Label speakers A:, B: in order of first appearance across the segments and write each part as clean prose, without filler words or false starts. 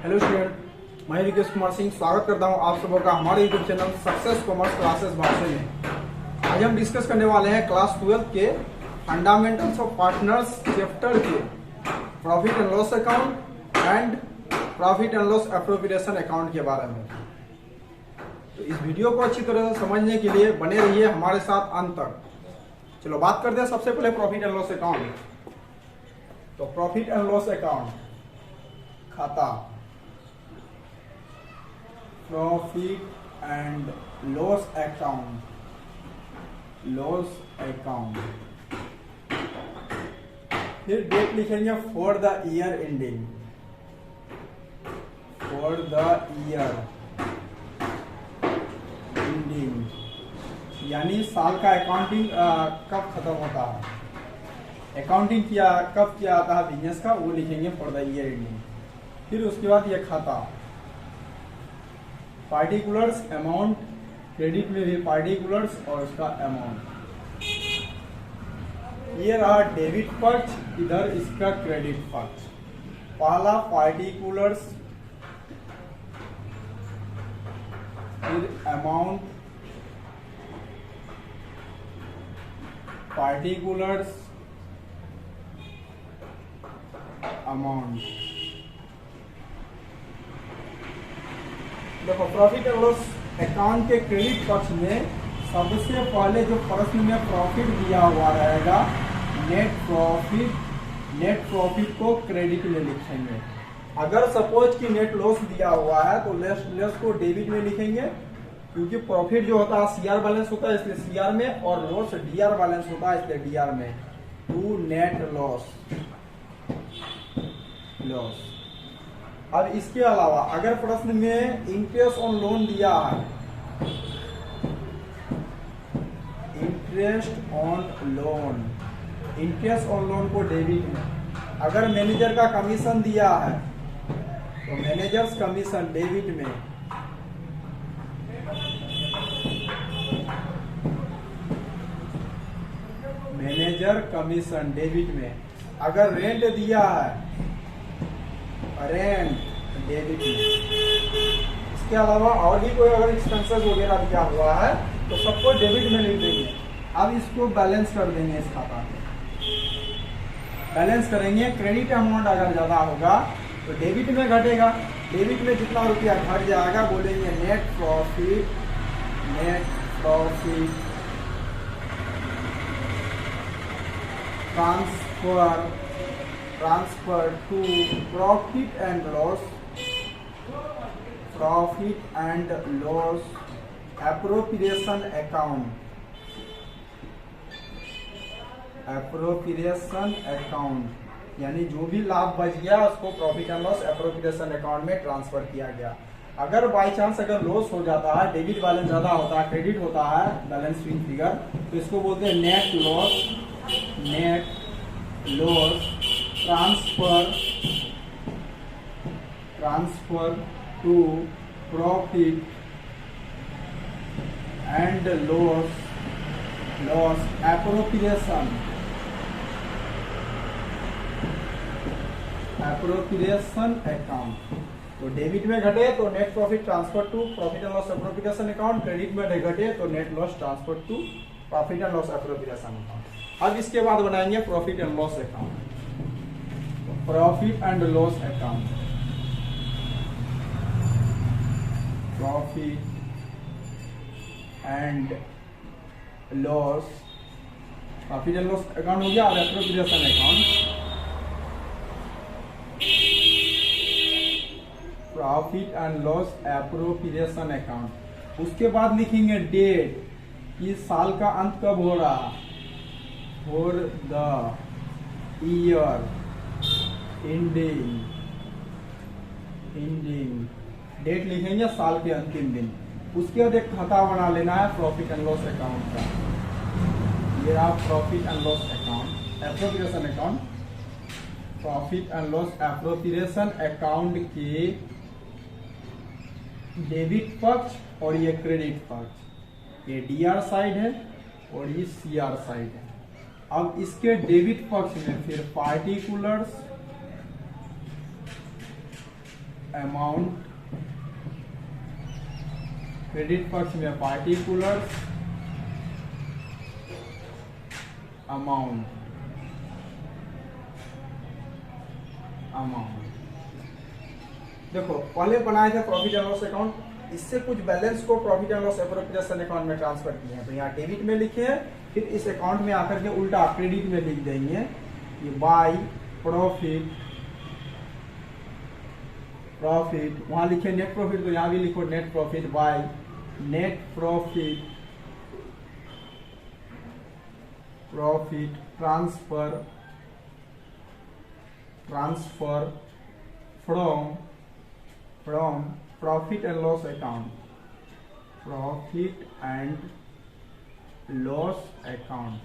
A: Hello student, मैं विकेश कुमार सिंह स्वागत करता हूं आप सबों का हमारे YouTube channel success commerce classes भाषा में। आज हम डिस्कस करने वाले हैं क्लास 12 के फंडामेंटल्स ऑफ पार्टनर्स चैप्टर के profit and loss account and profit and loss appropriation account के बारे में। तो इस वीडियो को अच्छी तरह से समझने के लिए बने रहिए हमारे साथ अंत तक। चलो बात करते हैं सबसे पहले प्रॉफिट एंड लॉस अकाउंट। तो प्रॉफिट एंड लॉस अकाउंट खाता, profit and loss account, loss account, फिर डेट लिखेंगे for the year ending, for the year ending, यानी साल का अकाउंटिंग कब खत्म होता है, अकाउंटिंग कब किया जाता है बिजनेस का, वो लिखेंगे फॉर द ईयर एंडिंग। फिर उसके बाद ये खाता, पार्टिकुलर्स अमाउंट, क्रेडिट में भी पार्टिकुलर्स और उसका अमाउंट। ये रहा डेबिट पक्ष, इधर इसका क्रेडिट पक्ष। पहला पार्टिकुलर्स, फिर अमाउंट, पार्टिकुलर्स, अमाउंट। देखो प्रॉफिट एंड लॉस अकाउंट के क्रेडिट पक्ष में सबसे पहले जो प्रश्न में प्रॉफिट दिया हुआ रहेगा, नेट प्रॉफिट को क्रेडिट में लिखेंगे। अगर सपोज कि नेट लॉस दिया हुआ है तो लॉस को डेबिट में लिखेंगे, क्योंकि प्रॉफिट जो होता है सीआर बैलेंस होता है इसलिए सीआर में, और लॉस डीआर बैलेंस होता है इसलिए डीआर में। To net loss. अब इसके अलावा अगर प्रश्न में इंटरेस्ट ऑन लोन दिया है, इंटरेस्ट ऑन लोन को डेबिट में। अगर मैनेजर का कमीशन दिया है तो मैनेजर्स कमीशन डेबिट में। मैनेजर कमीशन डेबिट में। अगर रेंट दिया है, रेंट डेबिट में। इसके अलावा और भी कोई अगर एक्सपेंसेस वगैरह दिया हुआ है तो सबको डेबिट में लिख देंगे। अब इसको बैलेंस कर देंगे, इस खाता में बैलेंस करेंगे। क्रेडिट अमाउंट अगर ज्यादा होगा तो डेबिट में घटेगा, डेबिट में जितना रुपया घट जाएगा बोलेंगे net profit transfer to profit and loss appropriation account, यानी जो भी लाभ बच गया उसको profit and loss appropriation account में ट्रांसफर किया गया। अगर बाई चांस अगर लॉस हो जाता है, डेबिट बैलेंस ज्यादा होता है, क्रेडिट होता है बैलेंस शीट फिगर, तो इसको बोलते हैं net loss transfer to profit and loss appropriation account. तो डेबिट में घटे तो net profit transfer to profit and loss appropriation account, credit में घटे तो net loss transfer to profit and loss appropriation account. अब इसके बाद बनाएंगे profit and loss account. Profit and loss account, profit and loss account हो गया। और appropriation account, profit and loss appropriation account. उसके बाद लिखेंगे डेट, इस साल का अंत कब हो रहा, for the year ending, date लिखेंगे साल के अंतिम दिन। उसके बाद एक खाता बना लेना है प्रॉफिट एंड लॉस अकाउंट का। ये रहा profit and loss account, appropriation account. Profit and loss appropriation account के डेबिट पक्ष और ये क्रेडिट पक्ष, ये डीआर साइड है और ये सीआर साइड है। अब इसके डेबिट पक्ष में फिर पार्टिकुलर्स अमाउंट, क्रेडिट पक्ष में पार्टिकुलर अमाउंट, देखो पहले बनाए थे प्रॉफिट एंड लॉस अकाउंट, इससे कुछ बैलेंस को profit and loss appropriation account में ट्रांसफर किए हैं, तो यहाँ डेबिट में लिखे हैं, फिर इस अकाउंट में आकर के उल्टा क्रेडिट में लिख देंगे ये बाय प्रॉफिट, वहां लिखे नेट प्रॉफिट, तो यहाँ भी लिखो net profit, by net profit transfer from profit and loss account,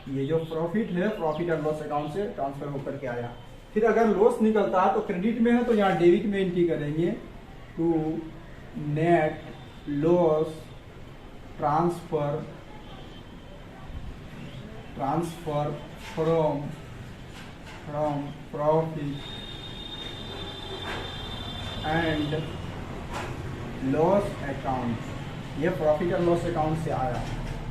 A: ये जो प्रॉफिट है प्रॉफिट एंड लॉस अकाउंट से ट्रांसफर होकर के आया। फिर अगर लॉस निकलता है तो क्रेडिट में है तो यहाँ डेबिट में एंट्री करेंगे, to net loss transfer from profit and loss account, ये प्रॉफिट एंड लॉस अकाउंट से आया।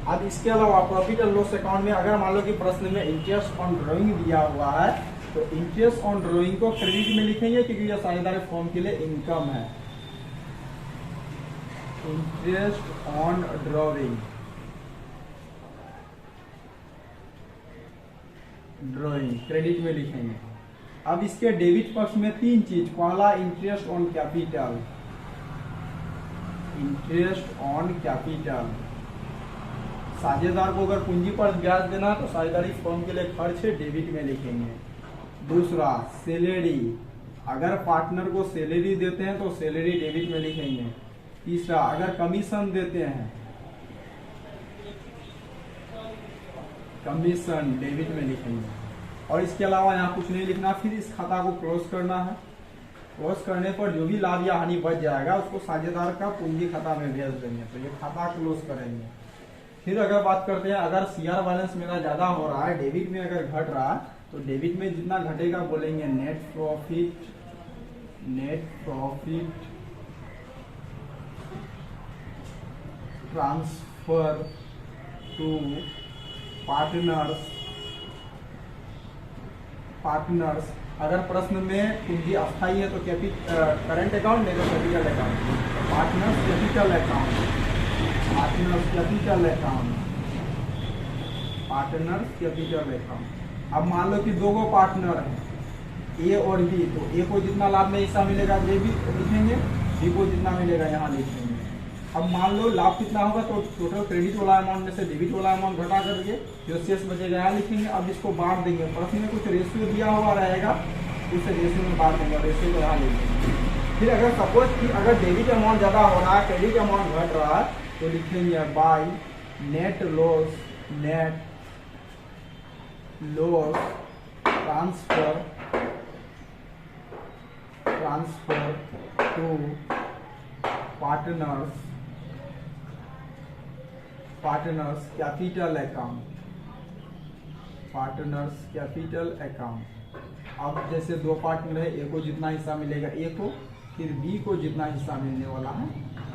A: अब इसके अलावा प्रॉफिट एंड लॉस अकाउंट में अगर मान लो कि प्रश्न में इंटरेस्ट ऑन ड्रॉइंग दिया हुआ है तो इंटरेस्ट ऑन ड्रॉइंग को क्रेडिट में लिखेंगे क्योंकि यह साझेदारी फॉर्म के लिए इनकम है। इंटरेस्ट ऑन ड्रॉइंग क्रेडिट में लिखेंगे। अब इसके डेबिट पक्ष में तीन चीज, पहला इंटरेस्ट ऑन कैपिटल, साझेदार को अगर पूंजी पर ब्याज देना तो साझेदारी फर्म के लिए खर्च है, डेबिट में लिखेंगे। दूसरा सैलरी, अगर पार्टनर को सैलरी देते हैं तो सैलरी डेबिट में लिखेंगे। तीसरा अगर कमीशन देते हैं, कमीशन डेबिट में लिखेंगे। और इसके अलावा यहाँ कुछ नहीं लिखना। फिर इस खाता को क्लोज करना है। क्लोज करने पर जो भी लाभ या हानि बच जाएगा उसको साझेदार का पूंजी खाता में भेज देंगे, तो ये खाता क्लोज करेंगे। फिर अगर बात करते हैं, अगर सीआर बैलेंस मेरा ज्यादा हो रहा है, डेबिट में अगर घट रहा है तो डेबिट में जितना घटेगा बोलेंगे net profit transfer to partners. अगर प्रश्न में पूंजी अस्थायी है तो करंट अकाउंट, नहीं तो capital account, partners capital account. अब मान लो कि दो गो पार्टनर है, ए और बी, तो ए को जितना लाभ में हिस्सा मिलेगा ये भी लिखेंगे, बी को जितना मिलेगा यहाँ लिखेंगे। अब मान लो लाभ कितना होगा तो टोटल क्रेडिट वाला अमाउंट में से डेबिट वाला अमाउंट घटा करके जो शेष बचेगा यहाँ लिखेंगे। अब इसको बांट देंगे, प्रश्न में कुछ रेशियो दिया हुआ रहेगा, उस रेशियो में बांट देंगे, रेशियो को यहाँ लिखेंगे। फिर अगर सपोज कि अगर डेबिट अमाउंट ज्यादा हो रहा है, क्रेडिट अमाउंट घट रहा है, तो लिखेंगे by net loss transfer to partners capital account. अब जैसे दो पार्टनर है, ए को जितना हिस्सा मिलेगा ए को, फिर बी को जितना हिस्सा मिलने वाला है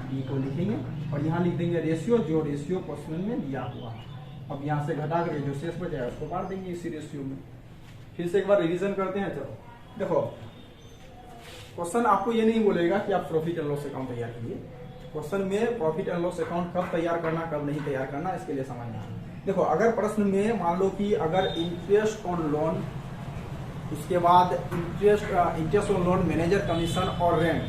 A: बी को लिखेंगे और यहाँ लिख देंगे रेशियो, जो रेशियो क्वेश्चन में दिया हुआ है। अब यहाँ से घटा कर जो शेष बचेगा उसको बांट देंगे इसी रेशियो में। फिर से एक बार रिवीजन करते हैं। चलो देखो, क्वेश्चन आपको ये नहीं बोलेगा कि आप प्रॉफिट एंड लॉस अकाउंट तैयार कीजिए। क्वेश्चन में प्रॉफिट एंड लॉस अकाउंट कब तैयार करना कब नहीं तैयार करना इसके लिए समझना है। देखो, अगर प्रश्न में मान लो कि अगर इंटरेस्ट ऑन लोन, उसके बाद interest on loan, manager commission और रेंट,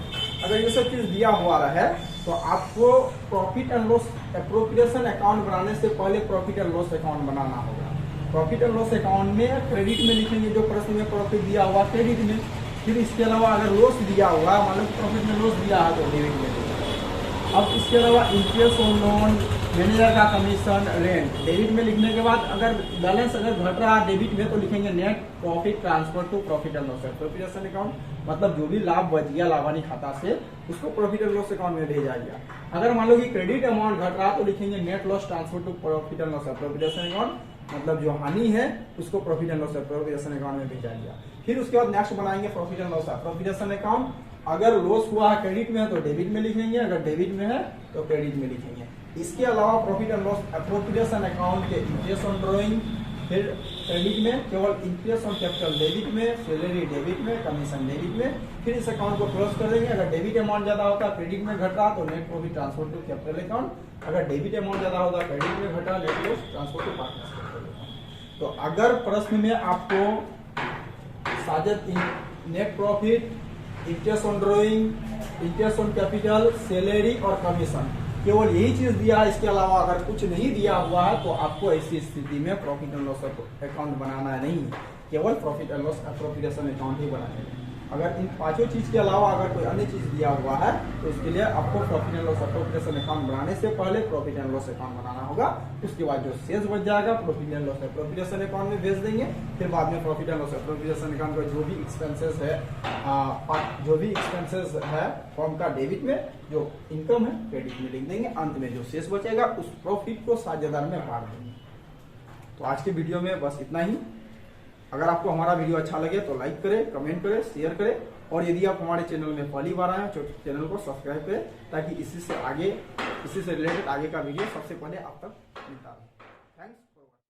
A: अगर ये सब चीज दिया हुआ है तो आपको profit and loss appropriation account बनाने से पहले प्रॉफिट एंड लॉस अकाउंट बनाना होगा। प्रॉफिट एंड लॉस अकाउंट में क्रेडिट में लिखेंगे जो प्रश्न में प्रॉफिट दिया हुआ क्रेडिट में। फिर इसके अलावा अगर लॉस दिया हुआ, मान लो प्रॉफिट में लॉस दिया है तो डेबिट में। अब इसके अलावा इंटरेस्ट ऑन लोन, मैनेजर का कमीशन, रेंट डेबिट में लिखने के बाद अगर बैलेंस अगर घट रहा है डेबिट में तो लिखेंगे net profit transfer to profit and loss appropriation account. मतलब जो भी लाभ बच गया लाभानी खाता से उसको प्रॉफिट एंड लॉस अकाउंट में भेजा गया। अगर मान लो कि क्रेडिट अमाउंट घट रहा तो लिखेंगे net loss transfer to profit and loss appropriation account. मतलब जो हानि है उसको profit and loss appropriation account में भेजा गया। फिर उसके बाद नेक्स्ट बनाएंगे profit and loss appropriation account. अगर लॉस हुआ है क्रेडिट में है तो डेबिट में लिखेंगे, अगर डेबिट में है तो क्रेडिट में लिखेंगे। इसके अलावा profit and loss appropriation account के इंटरेस्ट ऑन ड्रॉइंग फिर क्रेडिट में, केवल इंटरेस्ट ऑन कैपिटल डेबिट में, सैलरी डेबिट में, कमीशन डेबिट में। फिर इस अकाउंट को क्लोज कर देंगे। अगर डेबिट अमाउंट ज्यादा होता है क्रेडिट में घट रहा तो net profit transfer to capital account, अगर डेबिट अमाउंट ज्यादा होता है क्रेडिट में घटा net loss transfer to partners capital account. तो अगर प्रश्न में आपको Sajid net profit, interest on drawing, interest on capital, salary और कमीशन केवल यही चीज दिया है, इसके अलावा अगर कुछ नहीं दिया हुआ है तो आपको ऐसी स्थिति में प्रॉफिट एंड लॉस अकाउंट बनाना नहीं, केवल profit and loss appropriation account ही बनाना है। अगर इन पांचों चीज के अलावा अगर कोई अन्य चीज दिया हुआ है तो इसके लिए आपको profit and loss appropriation account बनाने से पहले प्रॉफिट एंड लॉस अकाउंट बनाना होगा। उसके बाद जो शेष बच जाएगा profit and loss appropriation account में भेज देंगे। फिर बाद में profit and loss appropriation account का जो भी एक्सपेंसेस है फॉर्म का डेबिट में, जो इनकम है क्रेडिट में लिख देंगे। अंत में जो शेष बचेगा उस प्रॉफिट को साझेदार में बांट देंगे। तो आज के वीडियो में बस इतना ही। अगर आपको हमारा वीडियो अच्छा लगे तो लाइक करें, कमेंट करें, शेयर करें और यदि आप हमारे चैनल में पहली बार आए तो चैनल को सब्सक्राइब करें ताकि इसी से रिलेटेड आगे का वीडियो सबसे पहले आप तक मिलता रहे।